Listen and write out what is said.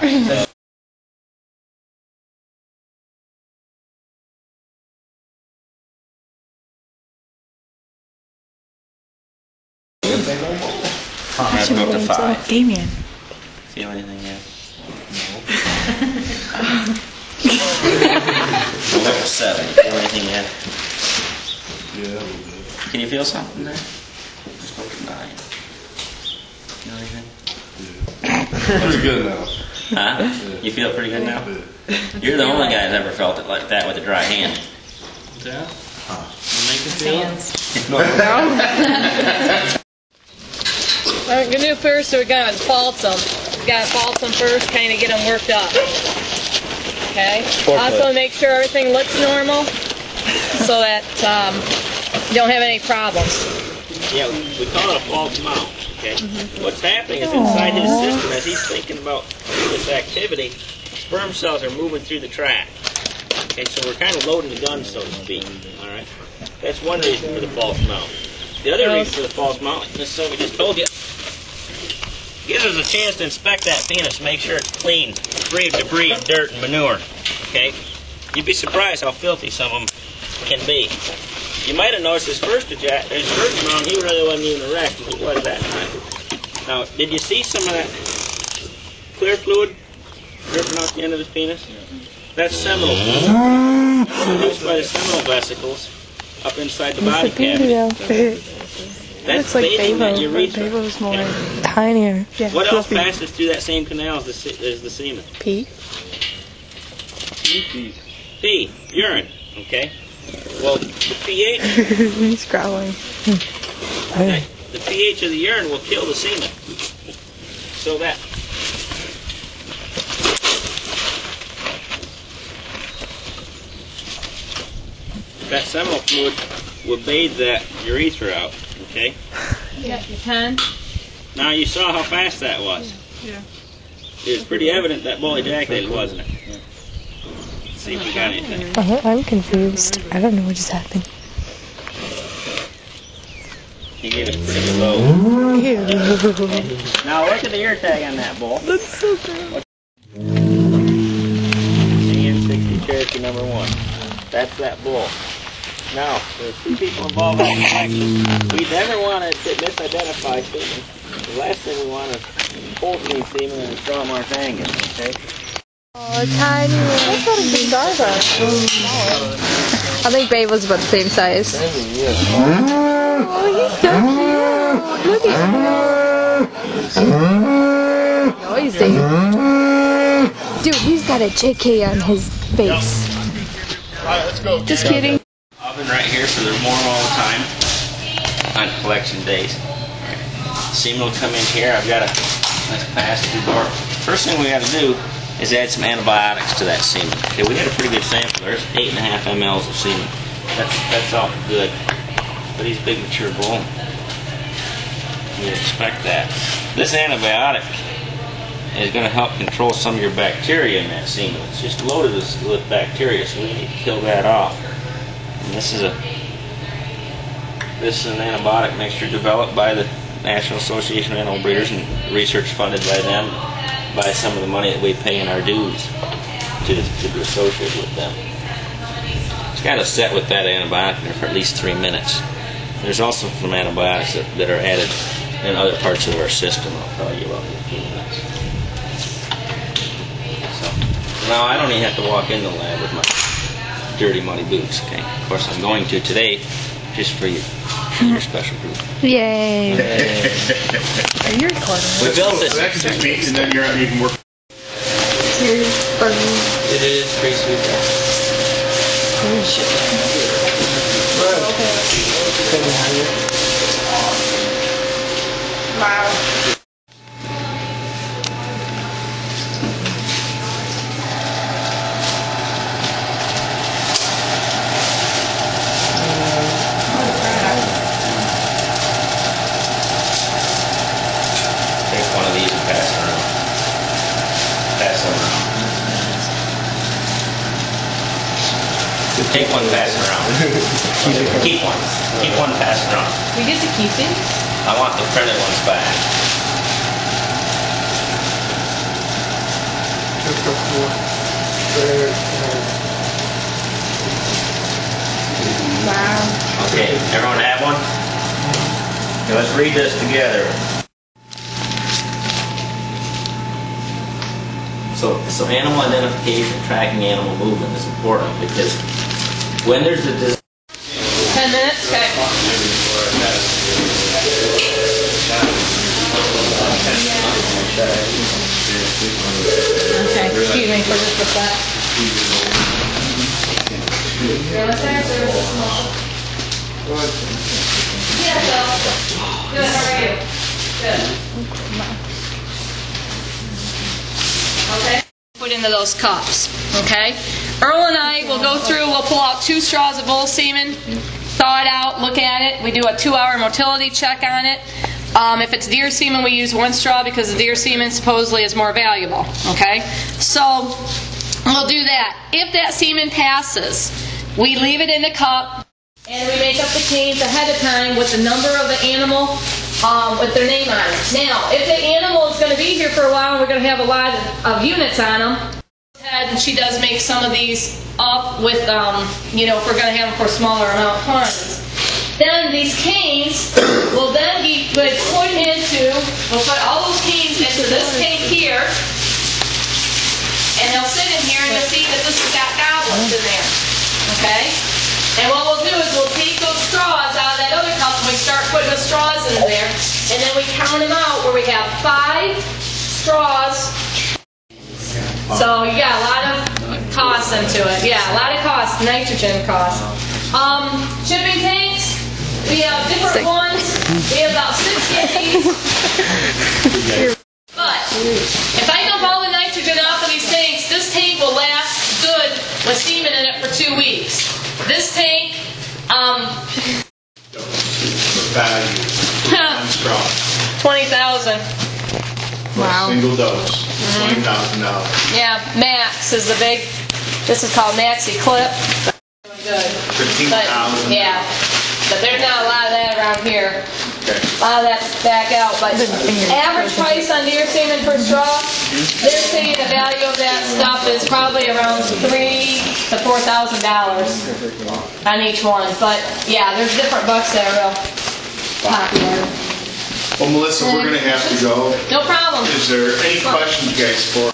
Go up to 5. Damien. Feel anything yet? No. Go up to 7. Feel anything yet? Yeah, a little bit. Can you feel something there? Just go up to 9. Feel anything? Yeah. Pretty good now. Huh? Yeah. You feel pretty good now? You're the only guy that's ever felt it like that with a dry hand. Yeah? Make it feel? All right, we're gonna do first, so we're gonna false them. We gotta false them first, kind of get them worked up. Okay? Also make sure everything looks normal so that you don't have any problems. Yeah, we call it a false mount. Okay? What's happening is inside his system, as he's thinking about this activity, sperm cells are moving through the tract. Okay, so we're kind of loading the gun, so to speak. All right? That's one reason for the false mount. The other reason for the false mount, this is what we just told you, gives us a chance to inspect that penis, make sure it's clean, free of debris and dirt and manure. Okay? You'd be surprised how filthy some of them can be. You might have noticed his first mount, he really wasn't even erect. He was that time. Now, did you see some of that clear fluid dripping out the end of his penis? That's seminal fluid. It's produced by the seminal vesicles up inside the body cavity. That's like bathing that urethra. Bevo's more tinier. Yeah, what else passes through that same canal as the semen? Pee. Pee. Urine. Okay. Well, the pH. He's growling. The pH of the urine will kill the semen. So that. That seminal fluid will bathe that urethra out. Okay? You got your pen? Now you saw how fast that was. Yeah. It was pretty evident that bull ejaculated, wasn't it? Let's see if we got anything. I'm confused. I don't know what just happened. He gave it pretty low. Now look at the ear tag on that bull. That's so good. CN60 Cherokee number 1. That's that bull. Now, there's 2 people involved in that collection. We never want to misidentify semen. The last thing we want is full-clean semen and straw marsh Angus, okay? Oh, tiny. That's not a big size. I think Babe was about the same size. Oh, he's so cute. Look at him. Oh, he's safe. Dude, he's got a JK on his face. Alright, let's go. Just kidding. Oven right here, so they're warm all the time on collection days. Semen will come in here. I've got a nice pass-through door. First thing we got to do is add some antibiotics to that semen. Okay, we had a pretty good sample. There's 8.5 mLs of semen. That's all good. But he's a big mature bull. You'd expect that. This antibiotic is going to help control some of your bacteria in that semen. It's just loaded with bacteria, so we need to kill that off. And this is an antibiotic mixture developed by the National Association of Animal Breeders and research funded by them, by some of the money that we pay in our dues to be associated with them. It's got to set with that antibiotic for at least 3 minutes. There's also some antibiotics that are added in other parts of our system. I'll tell you about in a few minutes. So now I don't even have to walk in the lab with my dirty, muddy boots. Okay, of course I'm going to today, just for you, for your special group. Yay! Are you recording? We built this. So that's 6 weeks, and then you can work. It is pretty sweet. Oh shit. Wow. Take one of these and pass it around. Pass it around. Take one, pass it around. Keep one. Keep one, pass it around. We get to keep these? I want the printed ones back. Wow. Okay, everyone have one? Okay, let's read this together. So animal identification, tracking animal movement is important because when there's a 10 minutes? Okay. Okay, excuse me for just a sec. Yeah, let's answer this small. Yeah, Bill. Good, how are you? Good. Okay. Put into those cups, okay? Earl and I will go through, we'll pull out 2 straws of bull semen, thaw it out, look at it. We do a 2-hour motility check on it. If it's deer semen, we use 1 straw because the deer semen supposedly is more valuable, okay? So we'll do that. If that semen passes, we leave it in the cup and we make up the canes ahead of time with the number of the animal with their name on it. Now, if the animal is going to be here for a while and we're going to have a lot of units on them, and she does make some of these up with, if we're going to have them for smaller amount quantities. Then these canes will then be put into, we'll put all those canes into this tank here, and they'll sit in here and you'll see that this has got goblets in there, okay? And what we'll do is we'll take those straws out of that other cup and we start putting the straws in there, and then we count them out where we have 5 straws. So you got a lot of cost into it. Yeah, a lot of cost, nitrogen cost. Shipping tanks, we have different ones. We have about 60 of these. But if I dump all the nitrogen off of these tanks, this tank will last good with semen in it for 2 weeks. This tank, Value. 20,000. Wow. Single dose. $20,000. Yeah, Max is the big. This is called Maxi Clip. Good. 15,000. Yeah, but there's not a lot of that around here. Okay. A lot of that's back out. But average price on deer semen per straw, they're saying the value of that stuff is probably around $3,000 to $4,000 on each one. But yeah, there's different bucks that are real popular. Well, Melissa, we're going to have to go. No problem. Is there any questions, guys, for